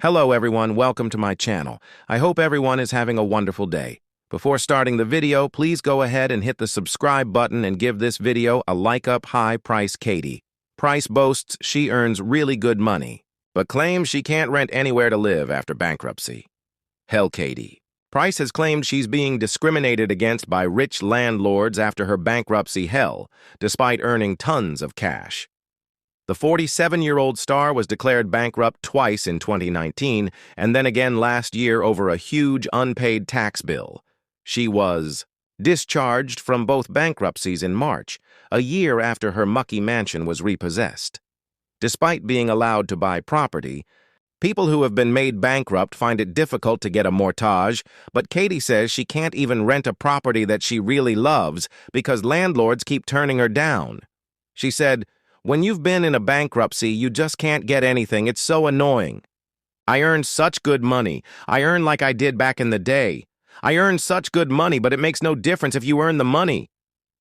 Hello everyone, welcome to my channel. I hope everyone is having a wonderful day. Before starting the video, please go ahead and hit the subscribe button and give this video a like up. High Price Katie. Price boasts she earns really good money, but claims she can't rent anywhere to live after bankruptcy. Hell, Katie. Price has claimed she's being discriminated against by rich landlords after her bankruptcy hell, despite earning tons of cash. The 47-year-old star was declared bankrupt twice in 2019 and then again last year over a huge unpaid tax bill. She was discharged from both bankruptcies in March, a year after her mucky mansion was repossessed. Despite being allowed to buy property, people who have been made bankrupt find it difficult to get a mortgage, but Katie says she can't even rent a property that she really loves because landlords keep turning her down. She said, "When you've been in a bankruptcy, you just can't get anything. It's so annoying. I earned such good money. I earn like I did back in the day. I earn such good money, but it makes no difference if you earn the money.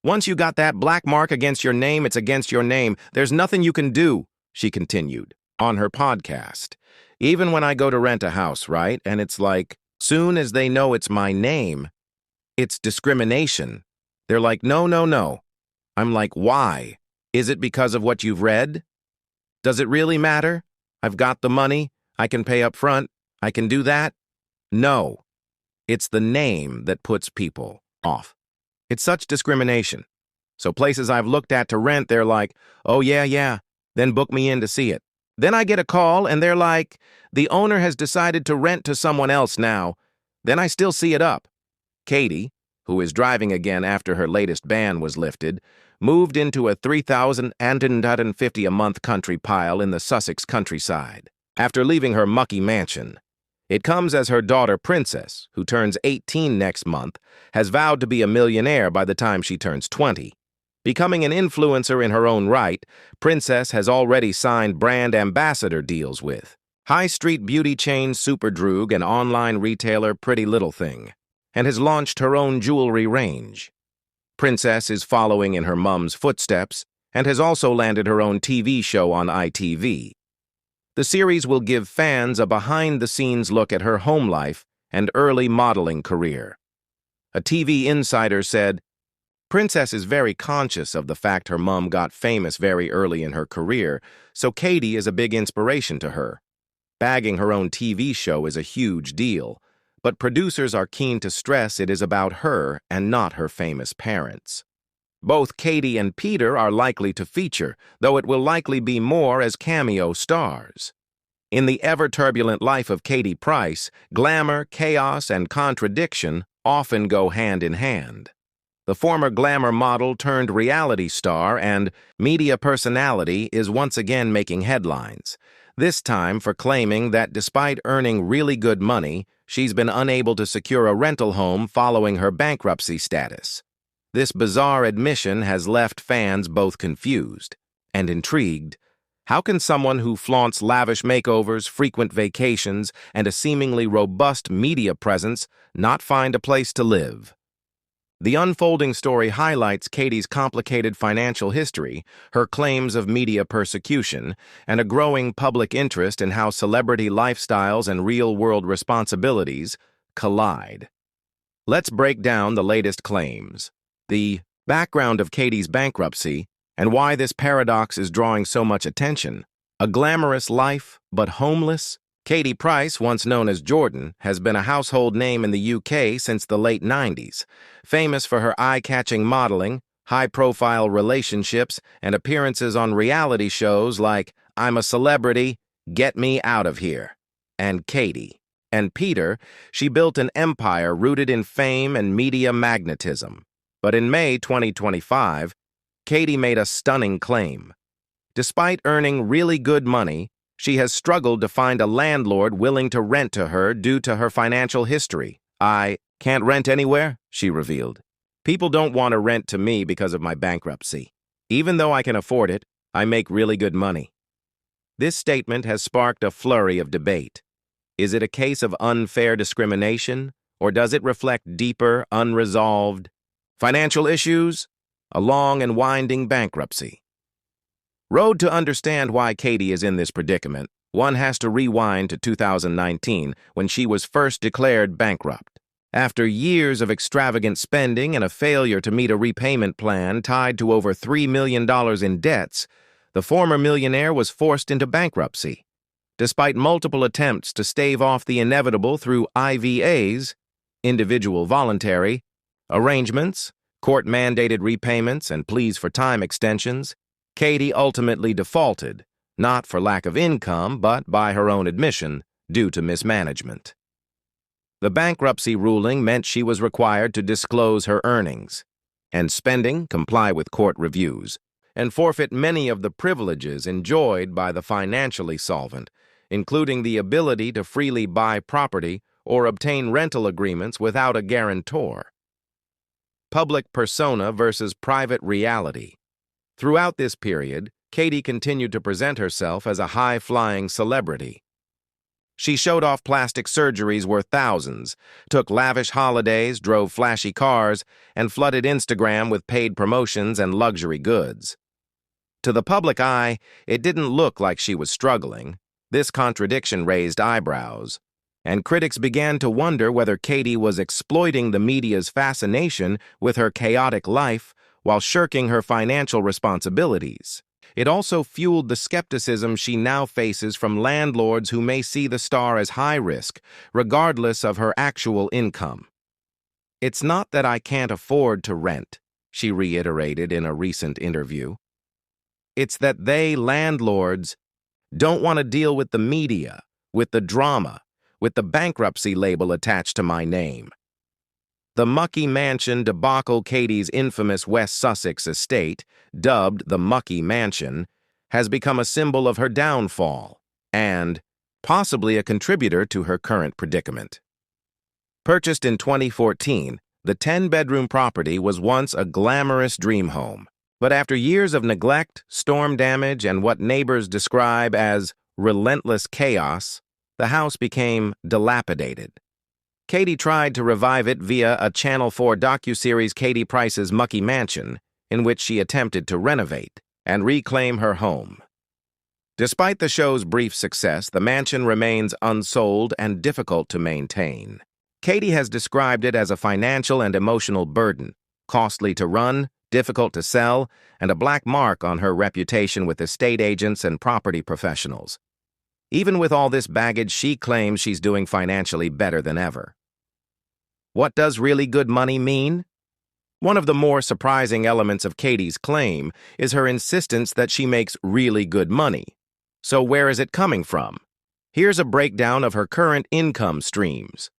Once you got that black mark against your name, it's against your name. There's nothing you can do," she continued on her podcast. "Even when I go to rent a house, right? And it's like, soon as they know it's my name, it's discrimination. They're like, no, no, no." I'm like, why? Is it because of what you've read? Does it really matter? I've got the money. I can pay up front. I can do that. No. It's the name that puts people off. It's such discrimination. So places I've looked at to rent, they're like, "Oh, yeah, then book me in to see it." Then I get a call and they're like, "The owner has decided to rent to someone else now." Then I still see it up. Katie, who is driving again after her latest ban was lifted, moved into a $3,850 a month country pile in the Sussex countryside after leaving her mucky mansion. It comes as her daughter Princess, who turns 18 next month, has vowed to be a millionaire by the time she turns 20. Becoming an influencer in her own right, Princess has already signed brand ambassador deals with high street beauty chain Superdrug and online retailer Pretty Little Thing, and has launched her own jewelry range. Princess is following in her mom's footsteps and has also landed her own TV show on ITV. The series will give fans a behind-the-scenes look at her home life and early modeling career. A TV insider said, "Princess is very conscious of the fact her mom got famous very early in her career, so Katie is a big inspiration to her. Bagging her own TV show is a huge deal, but producers are keen to stress it is about her and not her famous parents." Both Katie and Peter are likely to feature, though it will likely be more as cameo stars. In the ever-turbulent life of Katie Price, glamour, chaos, and contradiction often go hand in hand. The former glamour model turned reality star and media personality is once again making headlines, this time for claiming that despite earning really good money, she's been unable to secure a rental home following her bankruptcy status. This bizarre admission has left fans both confused and intrigued. How can someone who flaunts lavish makeovers, frequent vacations, and a seemingly robust media presence not find a place to live? The unfolding story highlights Katie's complicated financial history, her claims of media persecution, and a growing public interest in how celebrity lifestyles and real-world responsibilities collide. Let's break down the latest claims, the background of Katie's bankruptcy, and why this paradox is drawing so much attention. A glamorous life, but homeless? Katie Price, once known as Jordan, has been a household name in the UK since the late 90s, famous for her eye-catching modeling, high-profile relationships, and appearances on reality shows like I'm a Celebrity, Get Me Out of Here, and Katie. And Peter, she built an empire rooted in fame and media magnetism. But in May 2025, Katie made a stunning claim. Despite earning really good money, she has struggled to find a landlord willing to rent to her due to her financial history. "I can't rent anywhere," she revealed. "People don't want to rent to me because of my bankruptcy. Even though I can afford it, I make really good money." This statement has sparked a flurry of debate. Is it a case of unfair discrimination, or does it reflect deeper, unresolved financial issues? A long and winding bankruptcy. Road to understand why Katie is in this predicament. One has to rewind to 2019, when she was first declared bankrupt. After years of extravagant spending and a failure to meet a repayment plan tied to over $3 million in debts, the former millionaire was forced into bankruptcy. Despite multiple attempts to stave off the inevitable through IVAs, individual voluntary, arrangements, court-mandated repayments, and pleas for time extensions, Katie ultimately defaulted, not for lack of income, but by her own admission, due to mismanagement. The bankruptcy ruling meant she was required to disclose her earnings and spending, comply with court reviews, and forfeit many of the privileges enjoyed by the financially solvent, including the ability to freely buy property or obtain rental agreements without a guarantor. Public persona versus private reality. Throughout this period, Katie continued to present herself as a high-flying celebrity. She showed off plastic surgeries worth thousands, took lavish holidays, drove flashy cars, and flooded Instagram with paid promotions and luxury goods. To the public eye, it didn't look like she was struggling. This contradiction raised eyebrows, and critics began to wonder whether Katie was exploiting the media's fascination with her chaotic life while shirking her financial responsibilities. It also fueled the skepticism she now faces from landlords who may see the star as high risk, regardless of her actual income. "It's not that I can't afford to rent," she reiterated in a recent interview. "It's that they, landlords, don't want to deal with the media, with the drama, with the bankruptcy label attached to my name." The mucky mansion debacle. Katie's infamous West Sussex estate, dubbed the Mucky Mansion, has become a symbol of her downfall and possibly a contributor to her current predicament. Purchased in 2014, the 10-bedroom property was once a glamorous dream home. But after years of neglect, storm damage, and what neighbors describe as relentless chaos, the house became dilapidated. Katie tried to revive it via a Channel 4 docuseries, Katie Price's Mucky Mansion, in which she attempted to renovate and reclaim her home. Despite the show's brief success, the mansion remains unsold and difficult to maintain. Katie has described it as a financial and emotional burden, costly to run, difficult to sell, and a black mark on her reputation with estate agents and property professionals. Even with all this baggage, she claims she's doing financially better than ever. What does really good money mean? One of the more surprising elements of Katie's claim is her insistence that she makes really good money. So where is it coming from? Here's a breakdown of her current income streams.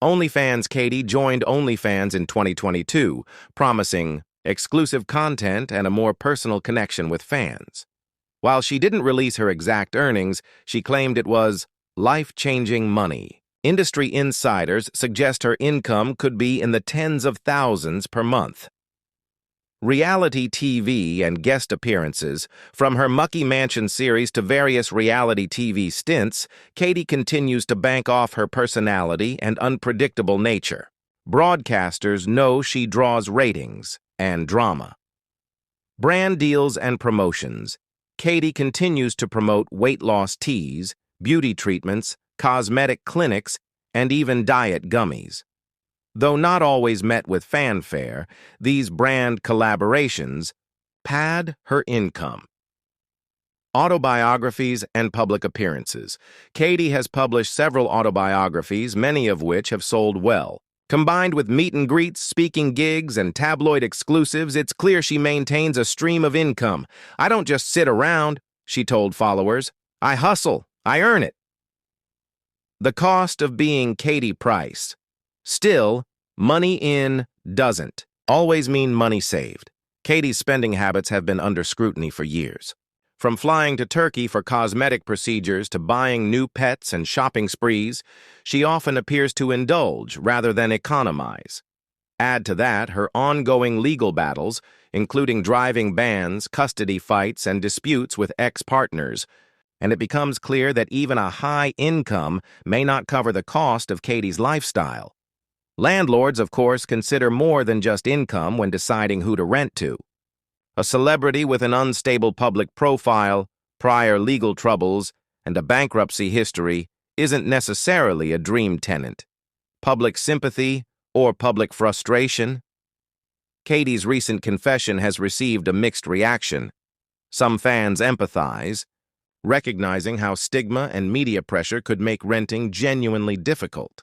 OnlyFans. Katie joined OnlyFans in 2022, promising exclusive content and a more personal connection with fans. While she didn't release her exact earnings, she claimed it was life-changing money. Industry insiders suggest her income could be in the tens of thousands per month. Reality TV and guest appearances. From her Mucky Mansion series to various reality TV stints, Katie continues to bank off her personality and unpredictable nature. Broadcasters know she draws ratings and drama. Brand deals and promotions. Katie continues to promote weight loss teas, beauty treatments, cosmetic clinics, and even diet gummies. Though not always met with fanfare, these brand collaborations pad her income. Autobiographies and public appearances. Katie has published several autobiographies, many of which have sold well. Combined with meet and greets, speaking gigs, and tabloid exclusives, it's clear she maintains a stream of income. "I don't just sit around," she told followers. "I hustle. I earn it." The cost of being Katie Price. Still, money in doesn't always mean money saved. Katie's spending habits have been under scrutiny for years. From flying to Turkey for cosmetic procedures to buying new pets and shopping sprees, she often appears to indulge rather than economize. Add to that her ongoing legal battles, including driving bans, custody fights, and disputes with ex-partners, and it becomes clear that even a high income may not cover the cost of Katie's lifestyle. Landlords, of course, consider more than just income when deciding who to rent to. A celebrity with an unstable public profile, prior legal troubles, and a bankruptcy history isn't necessarily a dream tenant. Public sympathy or public frustration? Katie's recent confession has received a mixed reaction. Some fans empathize, recognizing how stigma and media pressure could make renting genuinely difficult.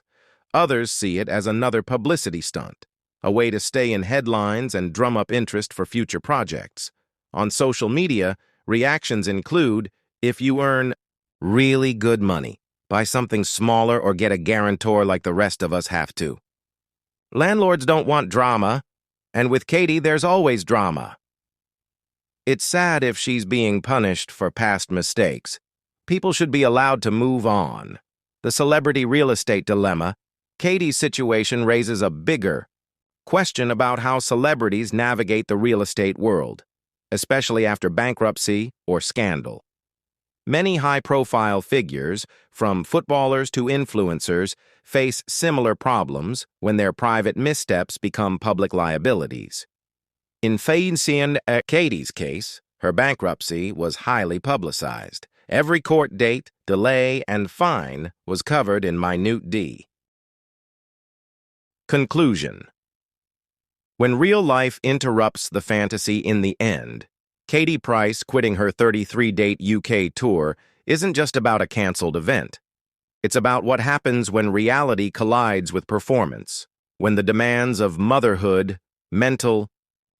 Others see it as another publicity stunt, a way to stay in headlines and drum up interest for future projects. On social media, reactions include, if you earn really good money, buy something smaller or get a guarantor like the rest of us have to. Landlords don't want drama, and with Katie there's always drama. It's sad if she's being punished for past mistakes. People should be allowed to move on. The celebrity real estate dilemma. Katie's situation raises a bigger question about how celebrities navigate the real estate world, especially after bankruptcy or scandal. Many high-profile figures, from footballers to influencers, face similar problems when their private missteps become public liabilities. In Katie's case, her bankruptcy was highly publicized. Every court date, delay, and fine was covered in minute detail. Conclusion. When real life interrupts the fantasy in the end, Katie Price quitting her 33-date UK tour isn't just about a canceled event. It's about what happens when reality collides with performance, when the demands of motherhood, mental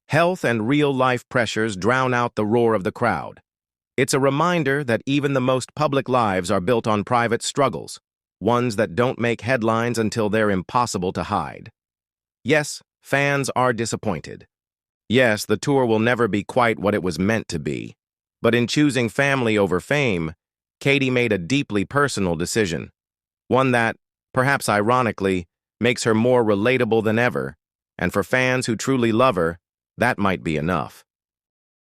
health, and real-life pressures drown out the roar of the crowd. It's a reminder that even the most public lives are built on private struggles, ones that don't make headlines until they're impossible to hide. Yes, fans are disappointed. Yes, the tour will never be quite what it was meant to be. But in choosing family over fame, Katie made a deeply personal decision, one that, perhaps ironically, makes her more relatable than ever, and for fans who truly love her, that might be enough.